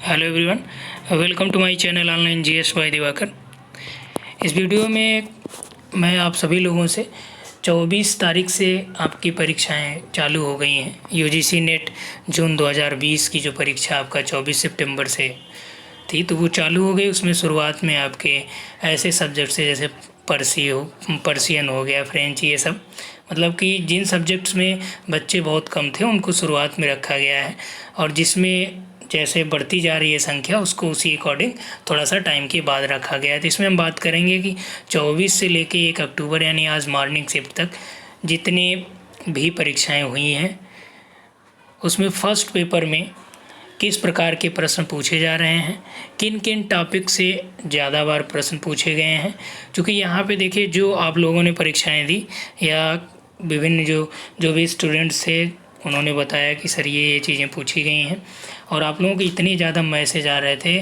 Hello everyone, welcome to my channel online GS by Diwakar. इस video में मैं आप सभी लोगों से 24 तारीख से आपकी परीक्षाएं चालू हो गई हैं। यूजीसी नेट जून 2020 की जो परीक्षा आपका 24 सितंबर से थी तो वो चालू हो गई। उसमें शुरुआत में आपके ऐसे सब्जेक्ट से जैसे पर्सियन हो गया, फ्रेंच, ये सब मतलब कि जिन सब्जेक्ट्स में बच्चे बहुत कम थे उनको शुरुआत में रखा गया है, और जिसमें जैसे बढ़ती जा रही है संख्या उसको उसी अकॉर्डिंग थोड़ा सा टाइम के बाद रखा गया है। तो इसमें हम बात करेंगे कि 24 से लेके 1 अक्टूबर यानी आज मॉर्निंग शिफ्ट तक जितनी भी परीक्षाएं हुई हैं उसमें फर्स्ट पेपर में किस प्रकार के प्रश्न पूछे जा रहे हैं, किन किन टॉपिक से ज़्यादा बार प्रश्न पूछे गए हैं। क्योंकि यहाँ पे देखिए जो आप लोगों ने परीक्षाएं दी या विभिन्न जो भी स्टूडेंट्स थे उन्होंने बताया कि सर ये चीज़ें पूछी गई हैं, और आप लोगों के इतने ज़्यादा मैसेज आ रहे थे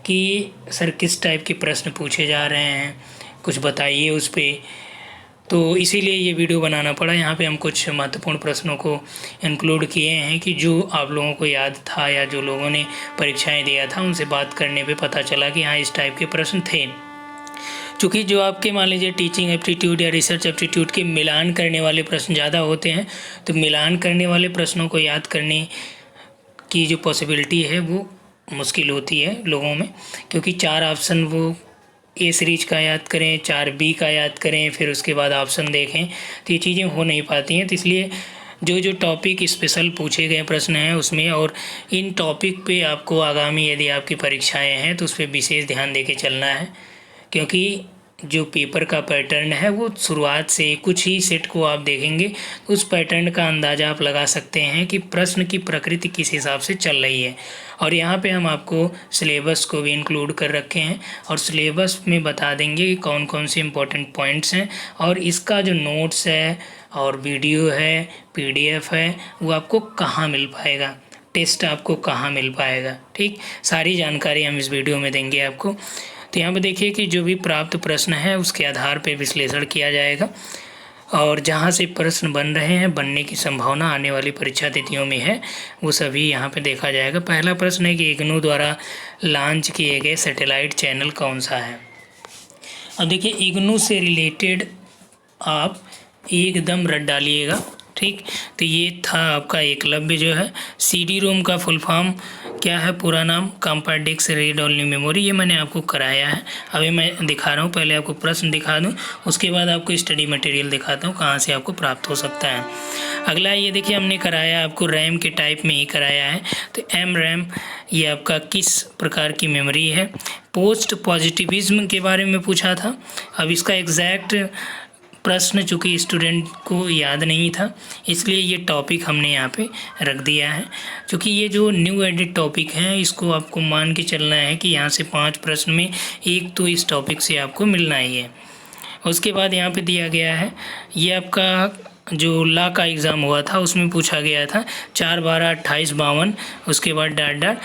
कि सर किस टाइप के प्रश्न पूछे जा रहे हैं, कुछ बताइए उस पर। तो इसीलिए ये वीडियो बनाना पड़ा। यहाँ पे हम कुछ महत्वपूर्ण प्रश्नों को इंक्लूड किए हैं कि जो आप लोगों को याद था या जो लोगों ने परीक्षाएं दिया था उनसे बात करने पे पता चला कि हाँ इस टाइप के प्रश्न थे। चूँकि जो आपके मान लीजिए टीचिंग एप्टीट्यूड या रिसर्च एप्टीट्यूड के मिलान करने वाले प्रश्न ज़्यादा होते हैं, तो मिलान करने वाले प्रश्नों को याद करने की जो पॉसिबिलिटी है वो मुश्किल होती है लोगों में, क्योंकि 4 ऑप्शन वो ए सीरीज का याद करें, 4 बी का याद करें, फिर उसके बाद ऑप्शन देखें, तो ये चीज़ें हो नहीं पाती हैं। तो इसलिए जो टॉपिक स्पेशल पूछे गए प्रश्न हैं उसमें, और इन टॉपिक पे आपको आगामी यदि आपकी परीक्षाएं हैं तो उस पर विशेष ध्यान देके चलना है, क्योंकि जो पेपर का पैटर्न है वो शुरुआत से कुछ ही सेट को आप देखेंगे तो उस पैटर्न का अंदाज़ा आप लगा सकते हैं कि प्रश्न की प्रकृति किस हिसाब से चल रही है। और यहाँ पे हम आपको सिलेबस को भी इंक्लूड कर रखे हैं, और सिलेबस में बता देंगे कि कौन कौन से इम्पोर्टेंट पॉइंट्स हैं, और इसका जो नोट्स है और वीडियो है, पीडीएफ है, वो आपको कहाँ मिल पाएगा, टेस्ट आपको कहाँ मिल पाएगा। ठीक, सारी जानकारी हम इस वीडियो में देंगे आपको। तो यहाँ पे देखिए कि जो भी प्राप्त प्रश्न है उसके आधार पर विश्लेषण किया जाएगा, और जहाँ से प्रश्न बन रहे हैं, बनने की संभावना आने वाली परीक्षा तिथियों में है, वो सभी यहाँ पे देखा जाएगा। पहला प्रश्न है कि इग्नू द्वारा लॉन्च किए गए सैटेलाइट चैनल कौन सा है। अब देखिए इग्नू से रिलेटेड आप एकदम रट डालिएगा। ठीक, तो ये था आपका एकलव्य जो है। सीडी रोम का फुल फॉर्म क्या है, पूरा नाम compact disc read only memory, ये मैंने आपको कराया है। अभी मैं दिखा रहा हूँ, पहले आपको प्रश्न दिखा दूँ, उसके बाद आपको स्टडी मटेरियल दिखाता हूँ कहाँ से आपको प्राप्त हो सकता है। अगला ये देखिए हमने कराया आपको रैम के टाइप में ही कराया है। तो एम रैम ये आपका किस प्रकार की मेमोरी है। पोस्ट पॉजिटिविज्म के बारे में पूछा था। अब इसका एग्जैक्ट प्रश्न चूँकि स्टूडेंट को याद नहीं था इसलिए ये टॉपिक हमने यहाँ पे रख दिया है। क्योंकि ये जो न्यू एडिट टॉपिक है इसको आपको मान के चलना है कि यहाँ से 5 प्रश्न में एक तो इस टॉपिक से आपको मिलना ही है। उसके बाद यहाँ पे दिया गया है ये आपका जो लॉ का एग्ज़ाम हुआ था उसमें पूछा गया था 4, 12, 28, 52, उसके बाद डॉट डॉट,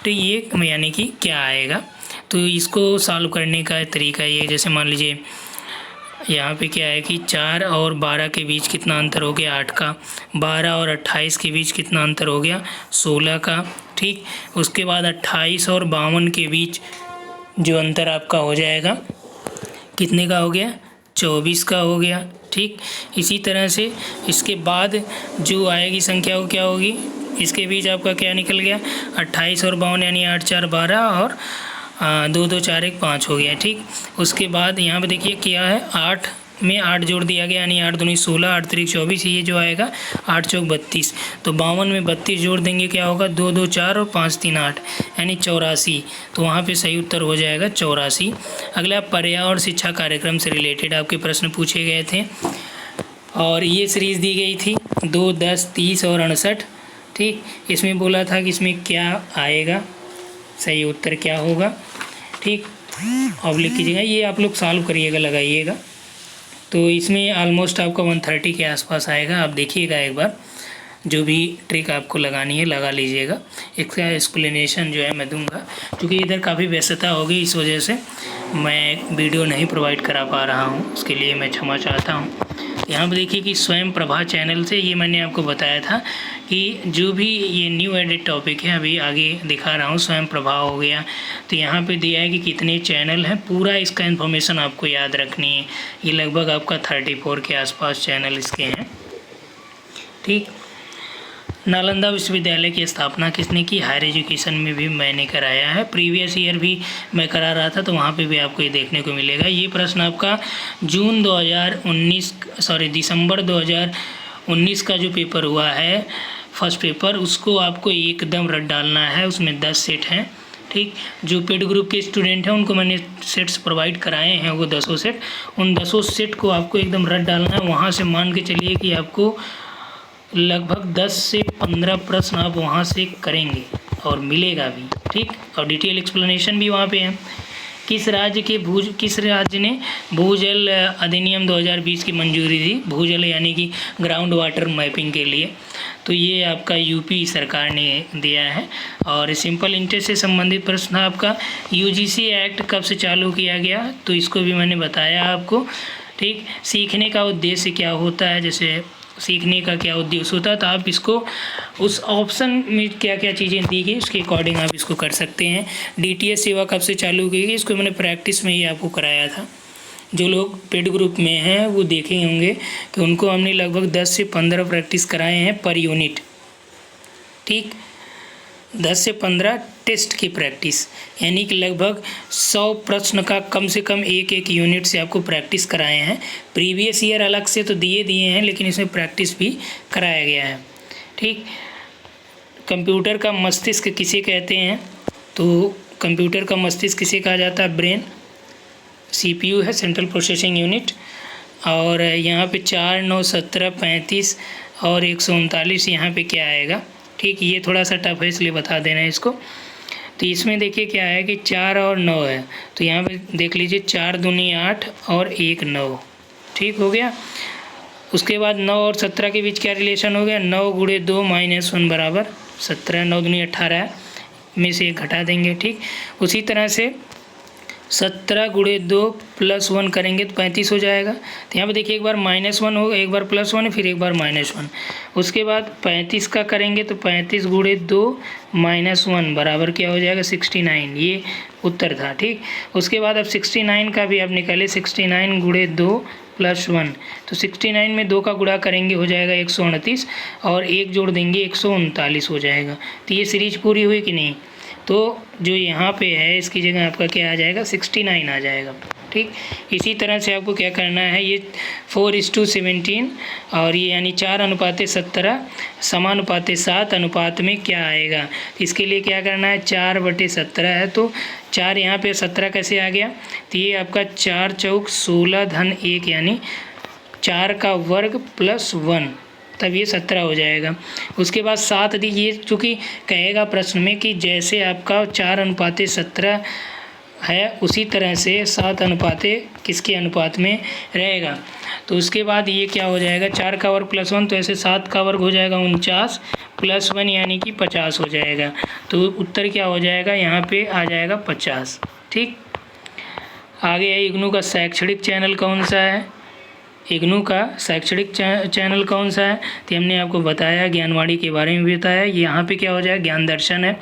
तो ये यानी कि क्या आएगा। तो इसको सॉल्व करने का तरीका ये, जैसे मान लीजिए यहाँ पे क्या है कि 4 और 12 के बीच कितना अंतर हो गया, 8 का। 12 और 28 के बीच कितना अंतर हो गया, 16 का। ठीक, उसके बाद 28 और 52 के बीच जो अंतर आपका हो जाएगा कितने का हो गया, 24 का हो गया। ठीक, इसी तरह से इसके बाद जो आएगी संख्या वो क्या होगी, इसके बीच आपका क्या निकल गया, 28 और 52 यानी 8, 4, 12 और 2, 2, 4, 1, 5 हो गया। ठीक, उसके बाद यहाँ पे देखिए क्या है, 8 में 8 जोड़ दिया गया यानी 8 दूनी 16, 8 त्रिक 24, ये जो आएगा 8 चौक 32। तो 52 में 32 जोड़ देंगे क्या होगा, 2, 2, 4 और 5, 3, 8 यानी 84। तो वहाँ पे सही उत्तर हो जाएगा 84। अगला पर्यावरण शिक्षा कार्यक्रम से रिलेटेड आपके प्रश्न पूछे गए थे, और ये सीरीज़ दी गई थी 2, 10, 30 और 68। ठीक, इसमें बोला था कि इसमें क्या आएगा, सही उत्तर क्या होगा। ठीक, अब लिख कीजिएगा, ये आप लोग सॉल्व करिएगा, लगाइएगा। तो इसमें ऑलमोस्ट आपका 130 के आसपास आएगा। आप देखिएगा एक बार, जो भी ट्रिक आपको लगानी है लगा लीजिएगा। इसका एक्सप्लेनेशन जो है मैं दूंगा, क्योंकि इधर काफ़ी व्यस्तता होगी इस वजह से मैं वीडियो नहीं प्रोवाइड करा पा रहा हूँ, उसके लिए मैं क्षमा चाहता हूँ। यहाँ पर देखिए कि स्वयं प्रभा चैनल से, ये मैंने आपको बताया था कि जो भी ये न्यू एडिट टॉपिक है अभी आगे दिखा रहा हूँ, स्वयं प्रभा हो गया। तो यहाँ पे दिया है कि कितने चैनल हैं, पूरा इसका इन्फॉर्मेशन आपको याद रखनी है। ये लगभग आपका 34 के आसपास चैनल इसके हैं। ठीक, नालंदा विश्वविद्यालय की स्थापना किसने की? हायर एजुकेशन में भी मैंने कराया है, प्रीवियस ईयर भी मैं करा रहा था, तो वहाँ पे भी आपको ये देखने को मिलेगा। ये प्रश्न आपका दिसंबर 2019 का जो पेपर हुआ है फर्स्ट पेपर, उसको आपको एकदम रट डालना है। उसमें 10 सेट हैं। ठीक, जो पेड ग्रुप के स्टूडेंट हैं उनको मैंने सेट्स प्रोवाइड कराए हैं, वो 10 सेट, उन 10 सेट को आपको एकदम रट डालना है। वहाँ से मान के चलिए कि आपको लगभग 10 से 15 प्रश्न आप वहाँ से करेंगे और मिलेगा भी। ठीक, और डिटेल एक्सप्लेनेशन भी वहाँ पे है। किस राज्य ने भूजल अधिनियम 2020 की मंजूरी दी? भूजल यानी कि ग्राउंड वाटर मैपिंग के लिए, तो ये आपका यूपी सरकार ने दिया है। और सिंपल इंटरेस्ट से संबंधित प्रश्न आपका यूजीसी एक्ट कब से चालू किया गया? तो इसको भी मैंने बताया आपको। ठीक, सीखने का उद्देश्य क्या होता है, जैसे सीखने का क्या उद्देश्य होता है, तो आप इसको उस ऑप्शन में क्या क्या चीज़ें दी गई उसके अकॉर्डिंग आप इसको कर सकते हैं। डीटीएस सेवा कब से चालू की गई? इसको मैंने प्रैक्टिस में ही आपको कराया था। जो लोग पेड ग्रुप में हैं वो देखे होंगे कि उनको हमने लगभग 10 से 15 प्रैक्टिस कराए हैं पर यूनिट। ठीक, 10 से 15 टेस्ट की प्रैक्टिस, यानी कि लगभग 100 प्रश्न का कम से कम एक यूनिट से आपको प्रैक्टिस कराए हैं। प्रीवियस ईयर अलग से तो दिए हैं, लेकिन इसमें प्रैक्टिस भी कराया गया है। ठीक, कंप्यूटर का मस्तिष्क किसे कहते हैं? तो कंप्यूटर का मस्तिष्क किसे कहा जाता है? ब्रेन। सीपीयू है, सेंट्रल प्रोसेसिंग यूनिट। और यहाँ पे 4, 9, 17, 35 और 139 यहाँ पे क्या आएगा? ठीक, ये थोड़ा सा टफ है इसलिए बता देना है इसको। तो इसमें देखिए क्या है कि 4 और 9 है, तो यहाँ पे देख लीजिए 4 दूनी 8 और 1 9। ठीक हो गया। उसके बाद 9 और 17 के बीच क्या रिलेशन हो गया? 9 गुणे 2 माइनस 1 बराबर 17। 9 दूनी 18 में से 1 घटा देंगे। ठीक, उसी तरह से 17 गुणे 2 प्लस 1 करेंगे तो 35 हो जाएगा। तो यहाँ पे देखिए एक बार -1 होगा, एक बार +1 फिर एक बार -1। उसके बाद 35 का करेंगे तो 35 गुणे 2 -1 बराबर क्या हो जाएगा? 69। ये उत्तर था। ठीक, उसके बाद अब 69 का भी आप निकाले, 69 गुणे 2 + 1, तो 69 में 2 का गुणा करेंगे हो जाएगा 129 और 1 जोड़ देंगे 139 हो जाएगा। तो ये सीरीज पूरी हुई कि नहीं? तो जो यहाँ पे है इसकी जगह आपका क्या आ जाएगा? 69 आ जाएगा। ठीक, इसी तरह से आपको क्या करना है, ये 4:17 और ये यानी 4:17 समानुपाते 7 अनुपात में क्या आएगा? इसके लिए क्या करना है? 4/17 है, तो 4 यहाँ पे 17 कैसे आ गया? तो ये आपका 4 चौक 16 धन 1 यानी 4 का वर्ग + 1, तब ये 17 हो जाएगा। उसके बाद 7 दीजिए, चूँकि कहेगा प्रश्न में कि जैसे आपका 4:17 है उसी तरह से 7 अनुपाते किसके अनुपात में रहेगा। तो उसके बाद ये क्या हो जाएगा? 4 का वर्ग + 1, तो ऐसे 7 का वर्ग हो जाएगा 49 + 1 यानी कि 50 हो जाएगा। तो उत्तर क्या हो जाएगा? यहाँ पे आ जाएगा 50। ठीक, आगे है इग्नू का शैक्षणिक चैनल कौन सा है? इग्नू का शैक्षणिक चैनल कौन सा है? तो हमने आपको बताया, ज्ञानवाणी के बारे में भी बताया। यहाँ पे क्या हो जाएगा? ज्ञान दर्शन है।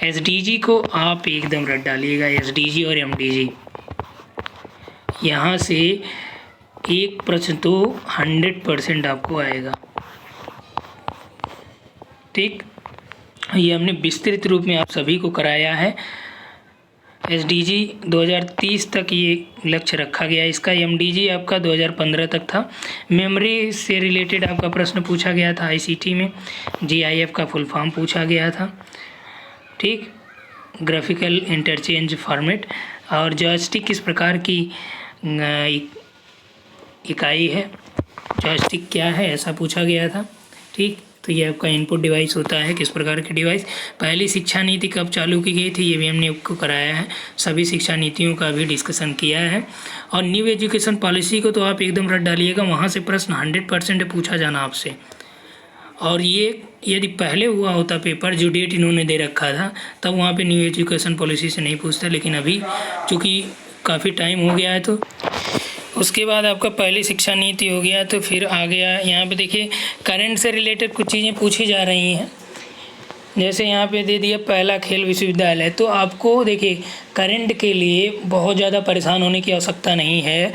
एसडीजी को आप एकदम रट डालिएगा, एसडीजी और एमडीजी। यहाँ से एक प्रश्न तो 100% आपको आएगा। ठीक, ये हमने विस्तृत रूप में आप सभी को कराया है। एसडीजी 2030 तक ये लक्ष्य रखा गया इसका। एमडीजी आपका 2015 तक था। मेमोरी से रिलेटेड आपका प्रश्न पूछा गया था आईसीटी में। जीआईएफ का फुल फॉर्म पूछा गया था। ठीक, ग्राफिकल इंटरचेंज फॉर्मेट। और जॉयस्टिक किस प्रकार की इकाई है? जॉयस्टिक क्या है ऐसा पूछा गया था। ठीक, तो ये आपका इनपुट डिवाइस होता है, किस प्रकार की डिवाइस। पहली शिक्षा नीति कब चालू की गई थी? ये भी हमने आपको कराया है। सभी शिक्षा नीतियों का भी डिस्कशन किया है। और न्यू एजुकेशन पॉलिसी को तो आप एकदम रट डालिएगा, वहाँ से प्रश्न 100% पूछा जाना आपसे। और ये यदि पहले हुआ होता पेपर, जो डेट इन्होंने दे रखा था, तब वहाँ पे न्यू एजुकेशन पॉलिसी से नहीं पूछता, लेकिन अभी चूँकि काफ़ी टाइम हो गया है तो उसके बाद आपका पहली शिक्षा नीति हो गया। तो फिर आ गया यहाँ पे देखिए करंट से रिलेटेड कुछ चीज़ें पूछी जा रही हैं। जैसे यहाँ पे दे दिया पहला खेल विश्वविद्यालय। तो आपको देखिए करंट के लिए बहुत ज़्यादा परेशान होने की आवश्यकता नहीं है,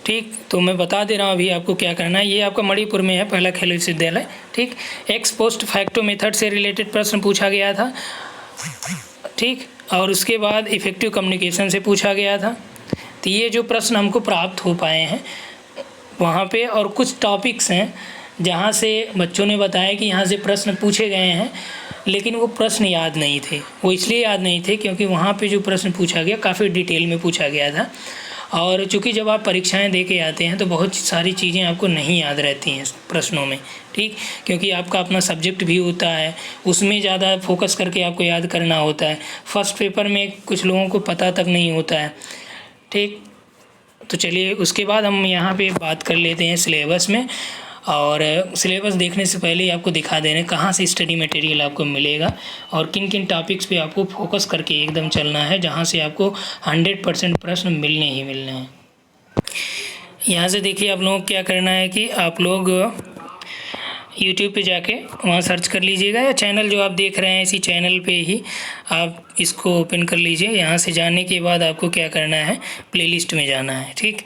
ठीक। तो मैं बता दे रहा हूँ अभी आपको क्या करना है। ये आपका मणिपुर में है पहला खेल विश्वविद्यालय, ठीक। एक्स पोस्ट फैक्टो मेथड से रिलेटेड प्रश्न पूछा गया था, ठीक। और उसके बाद इफ़ेक्टिव कम्युनिकेशन से पूछा गया था। तो ये जो प्रश्न हमको प्राप्त हो पाए हैं वहाँ पे, और कुछ टॉपिक्स हैं जहाँ से बच्चों ने बताया कि यहाँ से प्रश्न पूछे गए हैं, लेकिन वो प्रश्न याद नहीं थे। वो इसलिए याद नहीं थे क्योंकि वहाँ पे जो प्रश्न पूछा गया काफ़ी डिटेल में पूछा गया था। और चूँकि जब आप परीक्षाएं दे के आते हैं तो बहुत सारी चीज़ें आपको नहीं याद रहती हैं प्रश्नों में, ठीक। क्योंकि आपका अपना सब्जेक्ट भी होता है, उसमें ज़्यादा फोकस करके आपको याद करना होता है। फर्स्ट पेपर में कुछ लोगों को पता तक नहीं होता है, ठीक। तो चलिए उसके बाद हम यहाँ पे बात कर लेते हैं सिलेबस में। और सिलेबस देखने से पहले ही आपको दिखा दे रहे हैं कहाँ से स्टडी मटेरियल आपको मिलेगा और किन किन टॉपिक्स पे आपको फोकस करके एकदम चलना है, जहाँ से आपको 100% प्रश्न मिलने ही मिलने हैं। यहाँ से देखिए आप लोगों को क्या करना है कि आप लोग यूट्यूब पे जाके वहाँ सर्च कर लीजिएगा, या चैनल जो आप देख रहे हैं इसी चैनल पे ही आप इसको ओपन कर लीजिए। यहाँ से जाने के बाद आपको क्या करना है, प्लेलिस्ट में जाना है, ठीक।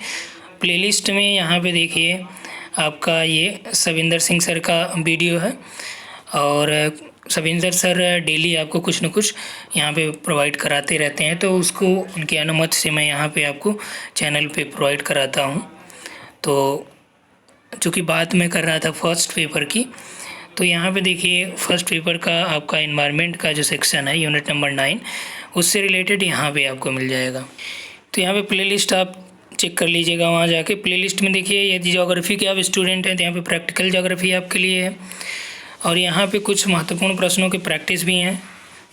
प्लेलिस्ट में यहाँ पे देखिए आपका ये सविंदर सिंह सर का वीडियो है, और सविंदर सर डेली आपको कुछ न कुछ यहाँ पे प्रोवाइड कराते रहते हैं। तो उसको उनकी अनुमति से मैं यहाँ पे आपको चैनल पे प्रोवाइड कराता हूँ। तो चूँकि बात मैं कर रहा था फर्स्ट पेपर की, तो यहाँ पे देखिए फर्स्ट पेपर का आपका एनवायरनमेंट का जो सेक्शन है यूनिट नंबर 9, उससे रिलेटेड यहाँ पे आपको मिल जाएगा। तो यहाँ पे प्लेलिस्ट आप चेक कर लीजिएगा। वहाँ जाके प्लेलिस्ट में देखिए यदि ज्योग्राफी के आप स्टूडेंट हैं तो यहाँ पे प्रैक्टिकल ज्योग्राफी आपके लिए है, और यहाँ पे कुछ महत्वपूर्ण प्रश्नों के प्रैक्टिस भी हैं,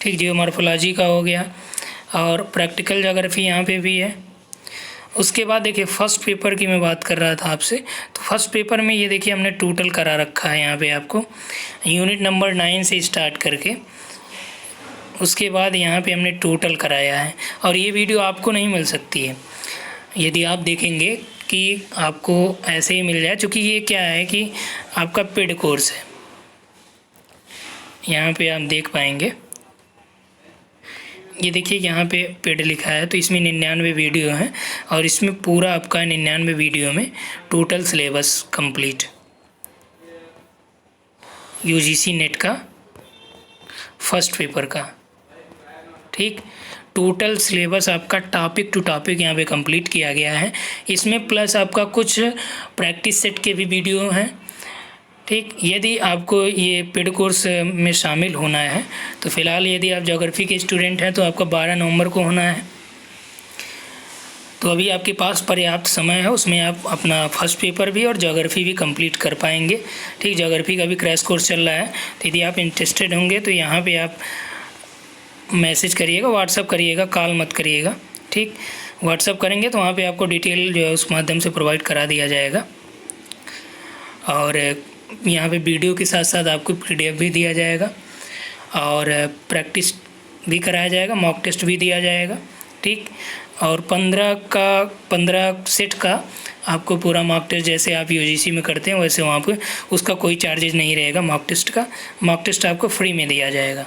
ठीक। जियोमॉर्फोलॉजी का हो गया और प्रैक्टिकल ज्योग्राफी यहाँ पे भी है। उसके बाद देखिए फर्स्ट पेपर की मैं बात कर रहा था आपसे, तो फर्स्ट पेपर में ये देखिए हमने टोटल करा रखा है यहाँ पे आपको यूनिट नंबर 9 से स्टार्ट करके, उसके बाद यहाँ पे हमने टोटल कराया है। और ये वीडियो आपको नहीं मिल सकती है यदि आप देखेंगे कि आपको ऐसे ही मिल जाए, क्योंकि ये क्या है कि आपका पेड कोर्स है। यहाँ पे आप देख पाएंगे, ये देखिए यहाँ पे पेड लिखा है, तो इसमें 99 वीडियो हैं, और इसमें पूरा आपका 99 वीडियो में total syllabus complete UGC net का फर्स्ट पेपर का, ठीक। टोटल सिलेबस आपका टॉपिक टू टॉपिक यहाँ पे कंप्लीट किया गया है। इसमें प्लस आपका कुछ प्रैक्टिस सेट के भी वीडियो हैं, ठीक। यदि आपको ये पेड कोर्स में शामिल होना है तो फ़िलहाल यदि आप ज्योग्राफी के स्टूडेंट हैं तो आपका 12 नवंबर को होना है। तो अभी आपके पास पर्याप्त समय है, उसमें आप अपना फर्स्ट पेपर भी और ज्योग्राफी भी कंप्लीट कर पाएंगे, ठीक। ज्योग्राफी का भी क्रैश कोर्स चल रहा है, तो यदि आप इंटरेस्टेड होंगे तो यहाँ पे आप मैसेज करिएगा, व्हाट्सअप करिएगा, कॉल मत करिएगा, ठीक। व्हाट्सअप करेंगे तो वहाँ पे आपको डिटेल जो है उस माध्यम से प्रोवाइड करा दिया जाएगा। और यहाँ पे वीडियो के साथ साथ आपको PDF भी दिया जाएगा, और प्रैक्टिस भी कराया जाएगा, मॉक टेस्ट भी दिया जाएगा, ठीक। और 15 सेट का आपको पूरा मॉक टेस्ट जैसे आप यूजीसी में करते हैं वैसे वहाँ पे उसका कोई चार्जेज नहीं रहेगा। मॉक टेस्ट का मॉक टेस्ट आपको फ्री में दिया जाएगा,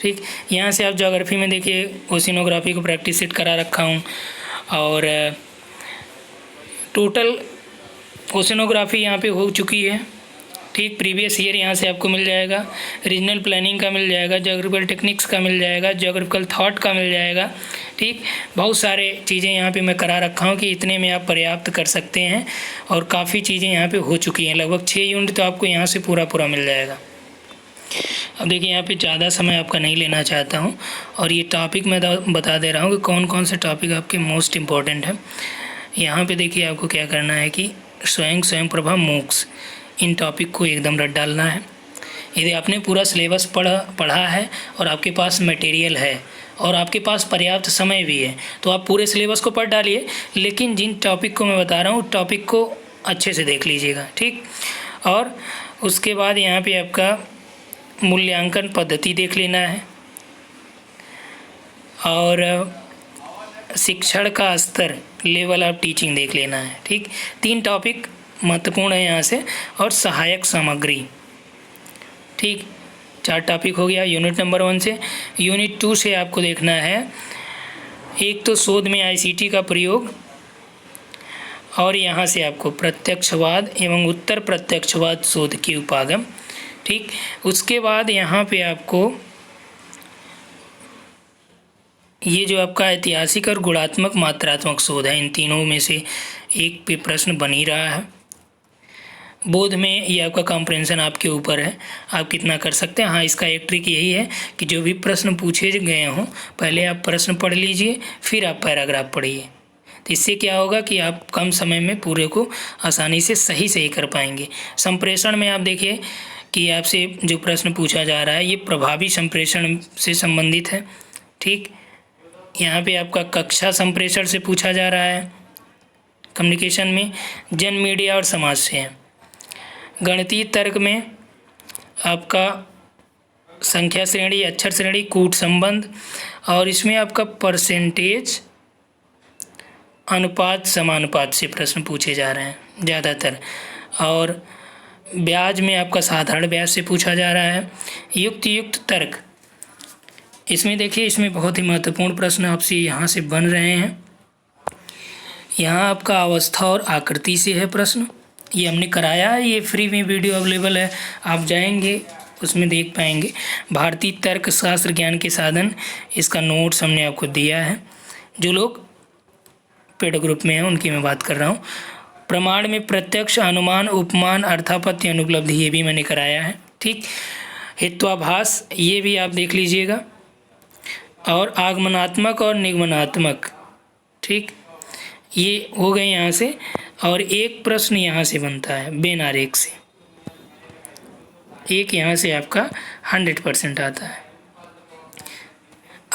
ठीक। यहाँ से आप ज्योग्राफी में देखिए ओशिनोग्राफी को प्रैक्टिस सेट करा रखा हूँ, और टोटल ओशिनोग्राफी यहाँ पे हो चुकी है, ठीक। प्रीवियस ईयर यहाँ से आपको मिल जाएगा, रीजनल प्लानिंग का मिल जाएगा, ज्योग्राफिकल टेक्निक्स का मिल जाएगा, ज्योग्राफिकल थॉट का मिल जाएगा, ठीक। बहुत सारे चीज़ें यहाँ पे मैं करा रखा हूँ कि इतने में आप पर्याप्त कर सकते हैं, और काफ़ी चीज़ें यहाँ पे हो चुकी हैं, लगभग 6 यूनिट तो आपको यहाँ से पूरा मिल जाएगा। अब देखिए यहाँ पे ज़्यादा समय आपका नहीं लेना चाहता हूँ, और ये टॉपिक मैं बता दे रहा हूँ कि कौन कौन से टॉपिक आपके मोस्ट इम्पॉर्टेंट है। यहाँ पे देखिए आपको क्या करना है कि स्वयं प्रभा मूक्स, इन टॉपिक को एकदम रट डालना है। यदि आपने पूरा सिलेबस पढ़ा है और आपके पास मटेरियल है और आपके पास पर्याप्त समय भी है तो आप पूरे सिलेबस को पढ़ डालिए, लेकिन जिन टॉपिक को मैं बता रहा हूँ टॉपिक को अच्छे से देख लीजिएगा, ठीक। और उसके बाद यहाँ पे आपका मूल्यांकन पद्धति देख लेना है, और शिक्षण का स्तर, लेवल ऑफ टीचिंग देख लेना है। ठीक, 3 टॉपिक महत्वपूर्ण है यहाँ से, और सहायक सामग्री। ठीक, 4 टॉपिक हो गया यूनिट नंबर 1 से। यूनिट 2 से आपको देखना है, एक तो शोध में ICT का प्रयोग, और यहाँ से आपको प्रत्यक्षवाद एवं उत्तर प्रत्यक्षवाद शोध की उपागम। ठीक, उसके बाद यहाँ पे आपको ये जो आपका ऐतिहासिक और गुणात्मक मात्रात्मक शोध है, इन तीनों में से एक पे प्रश्न बन ही रहा है। बोध में ये आपका कॉम्प्रिहेंशन आपके ऊपर है, आप कितना कर सकते हैं। हाँ, इसका एक ट्रिक यही है कि जो भी प्रश्न पूछे गए हों, पहले आप प्रश्न पढ़ लीजिए, फिर आप पैराग्राफ पढ़िए। तो इससे क्या होगा कि आप कम समय में पूरे को आसानी से सही कर पाएंगे। संप्रेषण में आप देखिए कि आपसे जो प्रश्न पूछा जा रहा है, ये प्रभावी संप्रेषण से संबंधित है। ठीक, यहाँ पे आपका कक्षा संप्रेषण से पूछा जा रहा है। कम्युनिकेशन में जन, मीडिया और समाज से है। गणितीय तर्क में आपका संख्या श्रेणी, अक्षर श्रेणी, कूट संबंध, और इसमें आपका परसेंटेज, अनुपात, समानुपात से प्रश्न पूछे जा रहे हैं ज़्यादातर। और ब्याज में आपका साधारण ब्याज से पूछा जा रहा है। युक्त तर्क, इसमें देखिए, इसमें बहुत ही महत्वपूर्ण प्रश्न आपसे यहाँ से बन रहे हैं। यहाँ आपका अवस्था और आकृति से है प्रश्न, ये हमने कराया है, ये फ्री में वीडियो अवेलेबल है, आप जाएंगे उसमें देख पाएंगे। भारतीय तर्क शास्त्र ज्ञान के साधन, इसका नोट्स हमने आपको दिया है। जो लोग पेड ग्रुप में हैं उनकी मैं बात कर रहा हूँ। प्रमाण में प्रत्यक्ष, अनुमान, उपमान, अर्थापत्ति, अनुपलब्धि, ये भी मैंने कराया है। ठीक, हेत्वाभास, ये भी आप देख लीजिएगा, और आगमनात्मक और निगमनात्मक। ठीक, ये हो गए यहाँ से। और एक प्रश्न यहाँ से बनता है बेन आरेख से, एक यहाँ से आपका 100% आता है।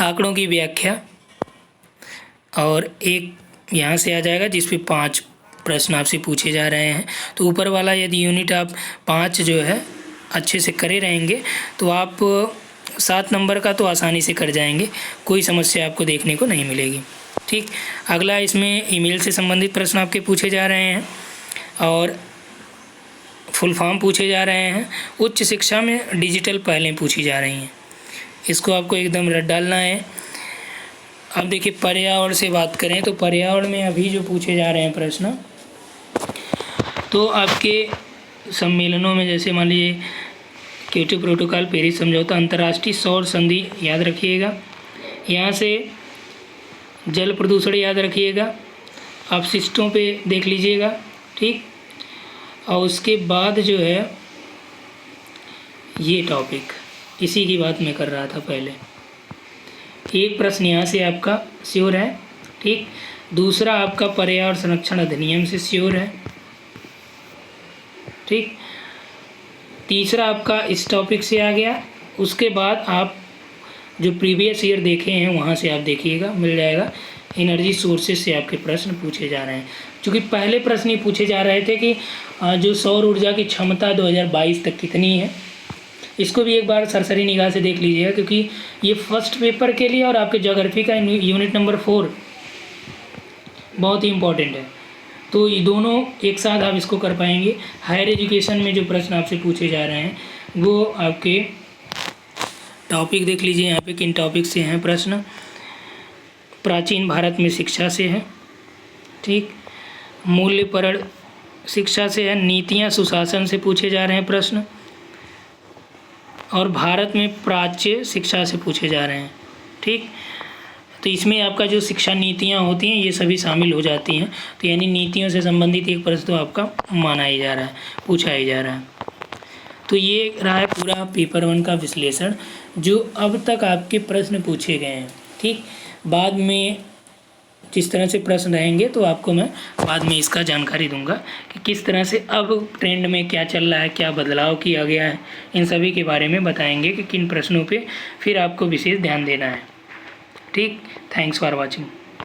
आंकड़ों की व्याख्या, और एक यहाँ से आ जाएगा जिस पे 5 प्रश्न आपसे पूछे जा रहे हैं। तो ऊपर वाला यदि यूनिट आप 5 जो है अच्छे से करे रहेंगे तो आप 7 नंबर का तो आसानी से कर जाएंगे, कोई समस्या आपको देखने को नहीं मिलेगी। ठीक, अगला इसमें ईमेल से संबंधित प्रश्न आपके पूछे जा रहे हैं, और फुल फॉर्म पूछे जा रहे हैं। उच्च शिक्षा में डिजिटल पहलें पूछी जा रही हैं, इसको आपको एकदम रट डालना है। अब देखिए, पर्यावरण से बात करें तो पर्यावरण में अभी जो पूछे जा रहे हैं प्रश्न, तो आपके सम्मेलनों में जैसे मान लीजिए क्योटो प्रोटोकॉल, पेरिस समझौता, अंतर्राष्ट्रीय सौर संधि याद रखिएगा। यहाँ से जल प्रदूषण याद रखिएगा, अपशिष्टों पे देख लीजिएगा। ठीक, और उसके बाद जो है ये टॉपिक, इसी की बात मैं कर रहा था पहले। एक प्रश्न यहाँ से आपका श्योर है। ठीक, दूसरा आपका पर्यावरण संरक्षण अधिनियम से श्योर है। ठीक, तीसरा आपका इस टॉपिक से आ गया। उसके बाद आप जो प्रीवियस ईयर देखे हैं वहाँ से आप देखिएगा, मिल जाएगा। एनर्जी सोर्सेज से आपके प्रश्न पूछे जा रहे हैं, क्योंकि पहले प्रश्न ये पूछे जा रहे थे कि जो सौर ऊर्जा की क्षमता 2022 तक कितनी है, इसको भी एक बार सरसरी निगाह से देख लीजिएगा, क्योंकि ये फर्स्ट पेपर के लिए और आपके ज्योग्राफी का यूनिट नंबर 4 बहुत ही इम्पोर्टेंट है। तो ये दोनों एक साथ आप इसको कर पाएंगे। हायर एजुकेशन में जो प्रश्न आपसे पूछे जा रहे हैं वो आपके टॉपिक देख लीजिए, यहाँ पे किन टॉपिक से हैं प्रश्न। प्राचीन भारत में शिक्षा से है। ठीक, मूल्यपरण शिक्षा से है। नीतियाँ सुशासन से पूछे जा रहे हैं प्रश्न, और भारत में प्राच्य शिक्षा से पूछे जा रहे हैं। ठीक, तो इसमें आपका जो शिक्षा नीतियाँ होती हैं ये सभी शामिल हो जाती हैं। तो यानी नीतियों से संबंधित एक प्रश्न तो आपका माना ही जा रहा है, पूछा ही जा रहा है। तो ये रहा है पूरा पेपर 1 का विश्लेषण, जो अब तक आपके प्रश्न पूछे गए हैं। ठीक, बाद में जिस तरह से प्रश्न रहेंगे तो आपको मैं बाद में इसका जानकारी दूंगा कि किस तरह से अब ट्रेंड में क्या चल रहा है, क्या बदलाव किया गया है, इन सभी के बारे में बताएंगे कि किन प्रश्नों पे फिर आपको विशेष ध्यान देना है। ठीक, थैंक्स फॉर वॉचिंग।